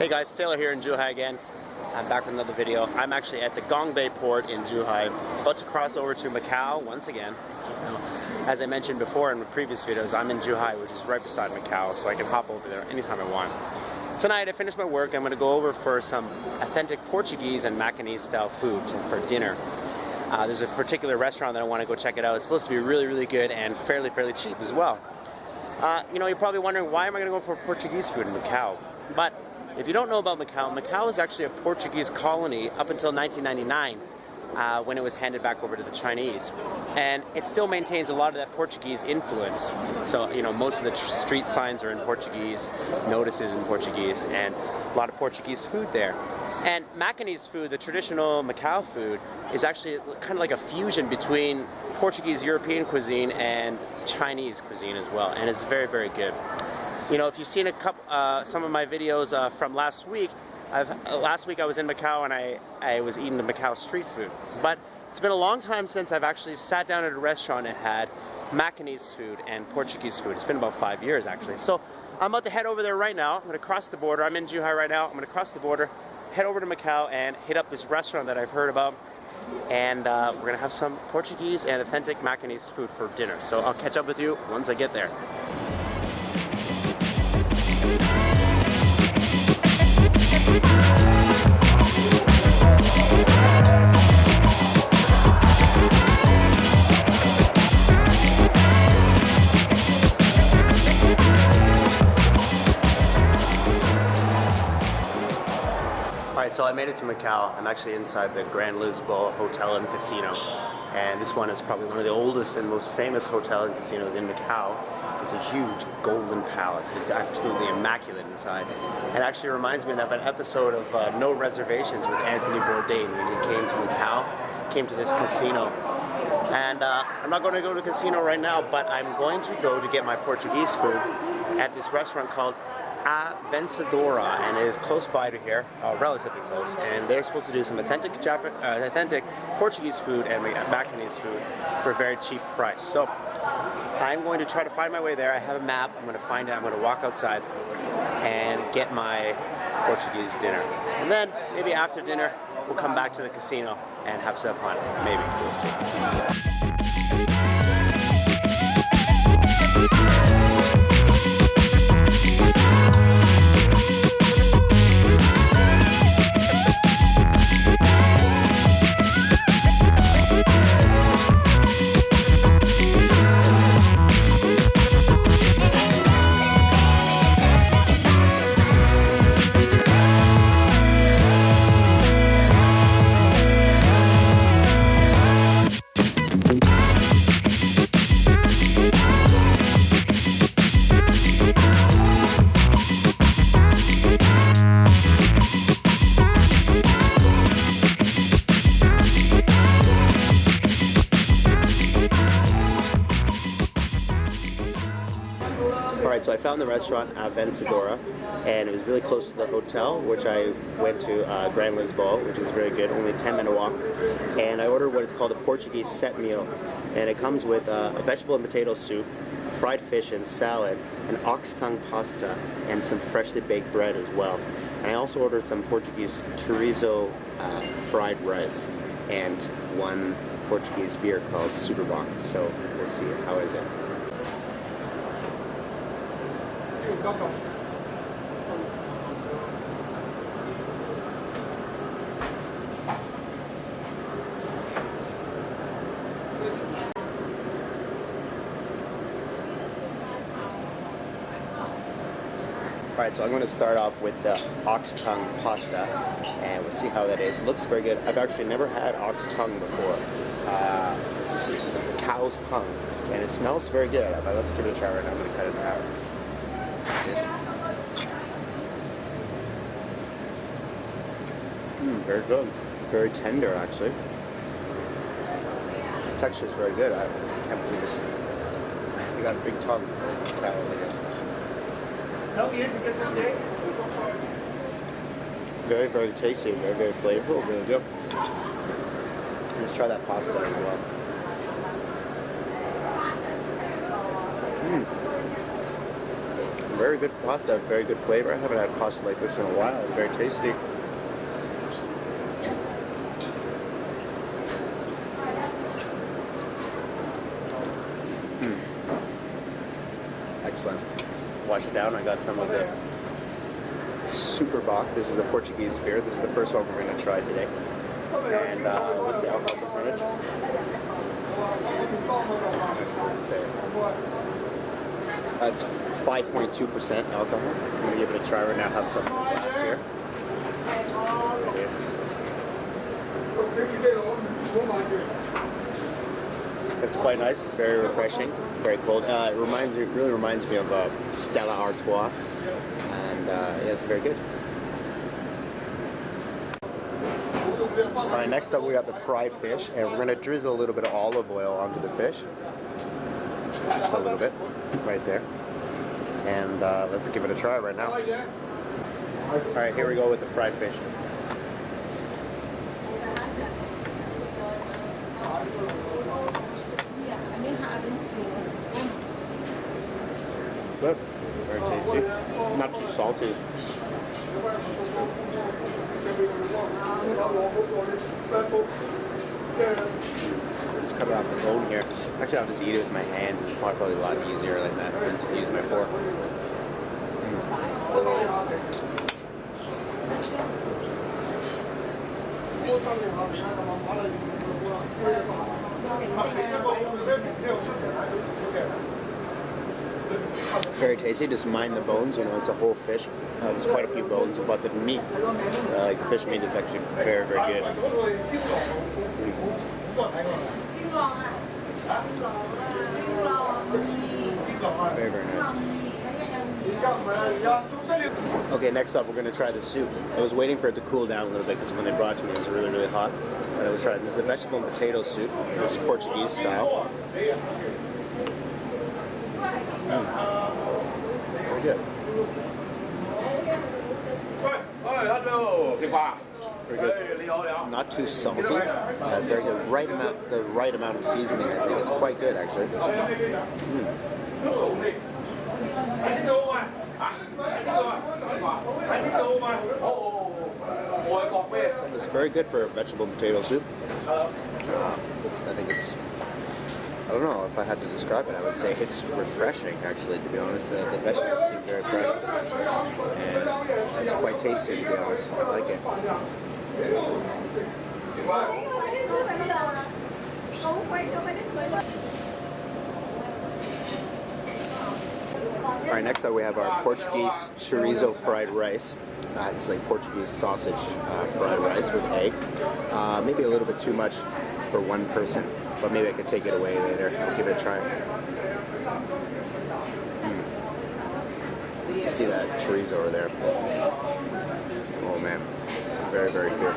Hey guys, Taylor here in Zhuhai again. I'm back with another video. I'm actually at the Gongbei port in Zhuhai, about to cross over to Macau once again. As I mentioned before in the previous videos, I'm in Zhuhai, which is right beside Macau, so I can hop over there anytime I want. Tonight I finished my work. I'm going to go over for some authentic Portuguese and Macanese style food for dinner. There's a particular restaurant that I want to go check it out. It's supposed to be really good and fairly cheap as well. You know, you're probably wondering, why am I going to go for Portuguese food in Macau? But if you don't know about Macau, Macau is actually a Portuguese colony up until 1999 when it was handed back over to the Chinese. And it still maintains a lot of that Portuguese influence. So, you know, most of the street signs are in Portuguese, notices in Portuguese, and a lot of Portuguese food there. And Macanese food, the traditional Macau food, is actually kind of like a fusion between Portuguese European cuisine and Chinese cuisine as well. And it's very good. You know, if you've seen some of my videos from last week, last week I was in Macau and I was eating the Macau street food. But it's been a long time since I've actually sat down at a restaurant and had Macanese food and Portuguese food. It's been about 5 years actually. So I'm about to head over there right now. I'm going to cross the border. I'm in Zhuhai right now. I'm going to cross the border, head over to Macau and hit up this restaurant that I've heard about. And we're going to have some Portuguese and authentic Macanese food for dinner. So I'll catch up with you once I get there. Alright, so I made it to Macau. I'm actually inside the Grand Lisboa Hotel and Casino. And this one is probably one of the oldest and most famous hotels and casinos in Macau. It's a huge golden palace. It's absolutely immaculate inside. It actually reminds me of an episode of No Reservations with Anthony Bourdain when he came to Macau, came to this casino. And I'm not going to go to the casino right now, but I'm going to go to get my Portuguese food at this restaurant called A Vencedora, and it is close by to here, relatively close, and they're supposed to do some authentic Portuguese food and Macanese food for a very cheap price. So I'm going to try to find my way there. I have a map. I'm going to find it. I'm going to walk outside and get my Portuguese dinner. And then maybe after dinner, we'll come back to the casino and have some fun. Maybe. We'll see. Alright, so I found the restaurant A Vencedora, and it was really close to the hotel, which I went to Grand Lisboa, which is very good, only a 10-minute walk. And I ordered what is called a Portuguese set meal, and it comes with a vegetable and potato soup, fried fish and salad, an ox tongue pasta, and some freshly baked bread as well. And I also ordered some Portuguese chorizo fried rice, and one Portuguese beer called Superbock. So let's see, how is it? Alright, so I'm going to start off with the ox tongue pasta, and we'll see how that is. It looks very good. I've actually never had ox tongue before. So this is a cow's tongue, and it smells very good. But let's give it a try right now. I'm going to cut it in half. Very good. Very tender, actually. The texture is very good. I can't believe it's... They got a big tongue, so cows, I guess. Very tasty, very flavorful, really good. Let's try that pasta as well. very good pasta, very good flavor. I haven't had pasta like this in a while. It's very tasty. Excellent. Wash it down. I got some of the Super Bock. This is the Portuguese beer. This is the first one we're going to try today. And what's the alcohol percentage? That's 5.2% alcohol. I'm going to give it a try right now. Have some in the glass here. It's quite nice, very refreshing, very cold. It really reminds me of Stella Artois, and yeah, it's very good. All right, next up we got the fried fish, and we're gonna drizzle a little bit of olive oil onto the fish, just a little bit, right there. And let's give it a try right now. All right, here we go with the fried fish. Good, very tasty, not too salty. Just cut it off the bone here. Actually, I'll just eat it with my hands. It's probably a lot easier like that than to use my fork. Very tasty. Just mind the bones. You know, it's a whole fish. There's quite a few bones, but the meat, like the fish meat, is actually very, very good. Very, very nice. Okay, next up we're going to try the soup. I was waiting for it to cool down a little bit because when they brought it to me it was really, really hot. But I was trying. This is a vegetable and potato soup. This is Portuguese style. Very good. Very good. Not too salty. Very good. The right amount of seasoning. I think it's quite good actually. It's very good for a vegetable and potato soup. I think it's, I don't know if I had to describe it, I would say it's refreshing actually, to be honest. The vegetables seem very fresh and it's quite tasty, to be honest. I like it. Alright, next up we have our Portuguese chorizo fried rice. It's like Portuguese sausage fried rice with egg. Maybe a little bit too much for one person, but maybe I could take it away later. I'll give it a try. You see that chorizo over there? Oh man, very, very good.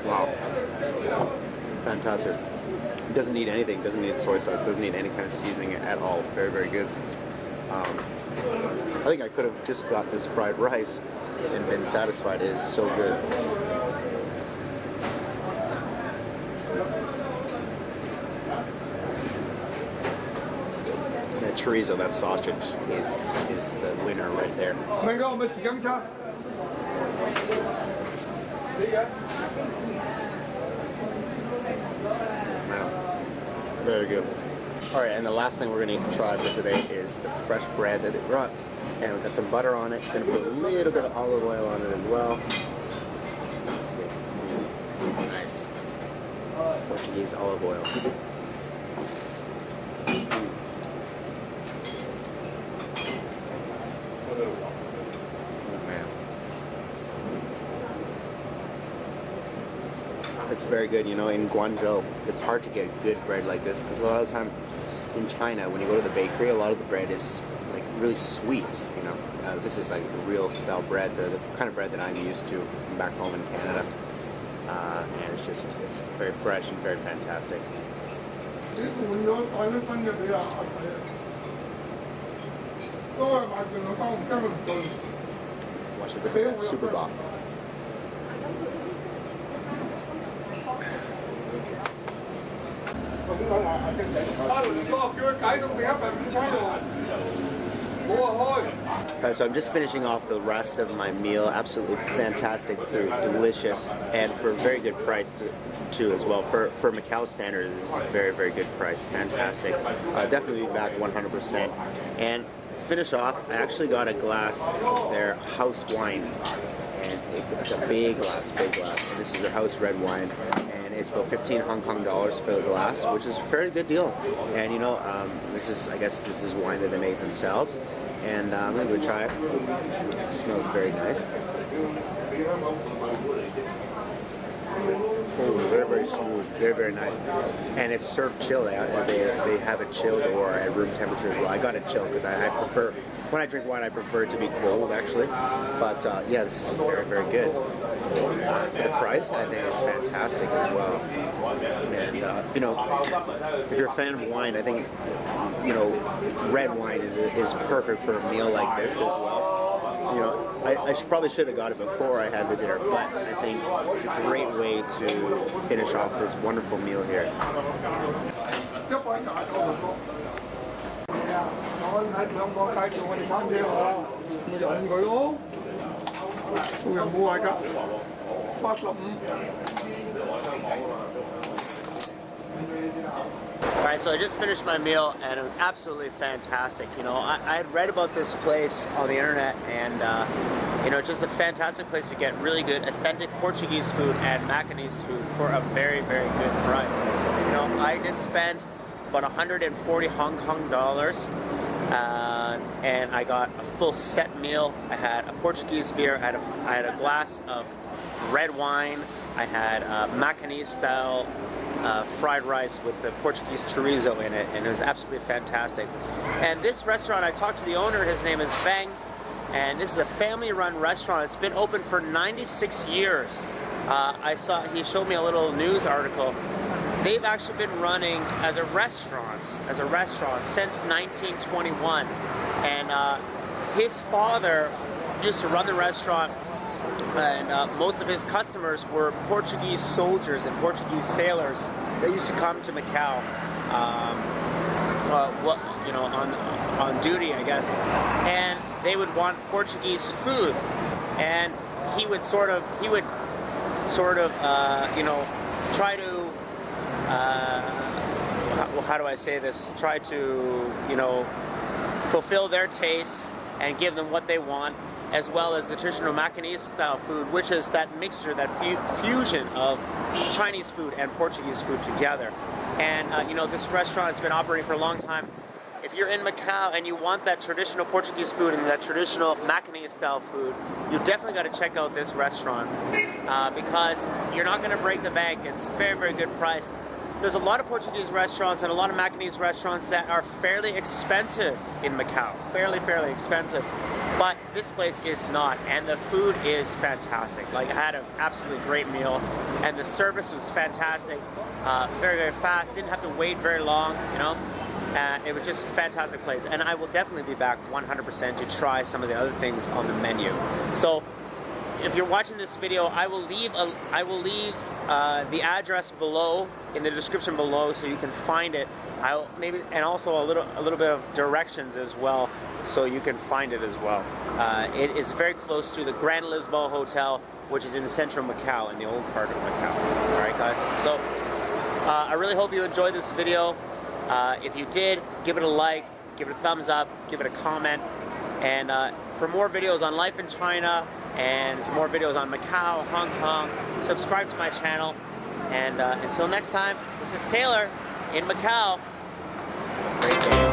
Wow, fantastic. It doesn't need anything, doesn't need soy sauce, doesn't need any kind of seasoning at all. Very, very good. I think I could have just got this fried rice and been satisfied. It is so good. That chorizo, that sausage is the winner right there. Wow. Very good. Alright, and the last thing we're going to try for today is the fresh bread that they brought. And we've got some butter on it. Going to put a little bit of olive oil on it as well. Nice. Portuguese olive oil. It's very good. You know, in Guangzhou, it's hard to get good bread like this because a lot of the time in China, when you go to the bakery, a lot of the bread is like really sweet. You know, this is like the real style bread, the kind of bread that I'm used to from back home in Canada, and it's very fresh and very fantastic. Watch it, that's Super Bock. So I'm just finishing off the rest of my meal. Absolutely fantastic food, delicious, and for a very good price too as well. For Macau standards, this is a very, very good price. Fantastic. Definitely be back 100%. And to finish off, I actually got a glass of their house wine. And it's a big glass, And this is their house red wine. And it's about 15 Hong Kong dollars for the glass, which is a very good deal. And you know, I guess this is wine that they make themselves. And I'm gonna go try it. It smells very nice. Oh, very, very smooth, very, very nice. And it's served chilled. They have it chilled or at room temperature as well. I got it chilled because I prefer, when I drink wine, I prefer it to be cold actually. But yeah, this is very, very good. For the price, I think it's fantastic as well. And you know, if you're a fan of wine, I think, you know, red wine is perfect for a meal like this as well. You know, I probably should have got it before I had the dinner, but I think it's a great way to finish off this wonderful meal here. Alright, so I just finished my meal and it was absolutely fantastic. You know, I had read about this place on the internet and you know, just a fantastic place to get really good authentic Portuguese food and Macanese food for a very, very good price. You know, I just spent about 140 Hong Kong dollars and I got a full set meal. I had a Portuguese beer, I had a glass of red wine, I had Macanese style fried rice with the Portuguese chorizo in it, and it was absolutely fantastic. And this restaurant, I talked to the owner, his name is Feng, and this is a family-run restaurant. It's been open for 96 years. He showed me a little news article. They've actually been running as a restaurant since 1921. And his father used to run the restaurant, and most of his customers were Portuguese soldiers and Portuguese sailors that used to come to Macau, you know, on duty, I guess, and they would want Portuguese food, and he would sort of, you know, try to, how do I say this? Try to, you know, fulfill their tastes and give them what they want, as well as the traditional Macanese style food, which is that mixture, that fusion of Chinese food and Portuguese food together. And you know, this restaurant has been operating for a long time. If you're in Macau and you want that traditional Portuguese food and that traditional Macanese style food, you definitely got to check out this restaurant because you're not going to break the bank. It's a very, very good price. There's a lot of Portuguese restaurants and a lot of Macanese restaurants that are fairly expensive in Macau, fairly expensive. But this place is not, and the food is fantastic. Like, I had an absolutely great meal, and the service was fantastic, very, very fast, didn't have to wait very long, you know. It was just a fantastic place, and I will definitely be back 100% to try some of the other things on the menu. So, if you're watching this video, I will leave the address below in the description below, so you can find it. And also a little bit of directions as well, so you can find it as well. It is very close to the Grand Lisboa Hotel, which is in central Macau, in the old part of Macau. All right, guys. So I really hope you enjoyed this video. If you did, give it a like, give it a thumbs up, give it a comment, and for more videos on life in China and some more videos on Macau, Hong Kong, subscribe to my channel. And until next time, this is Taylor in Macau. Great day.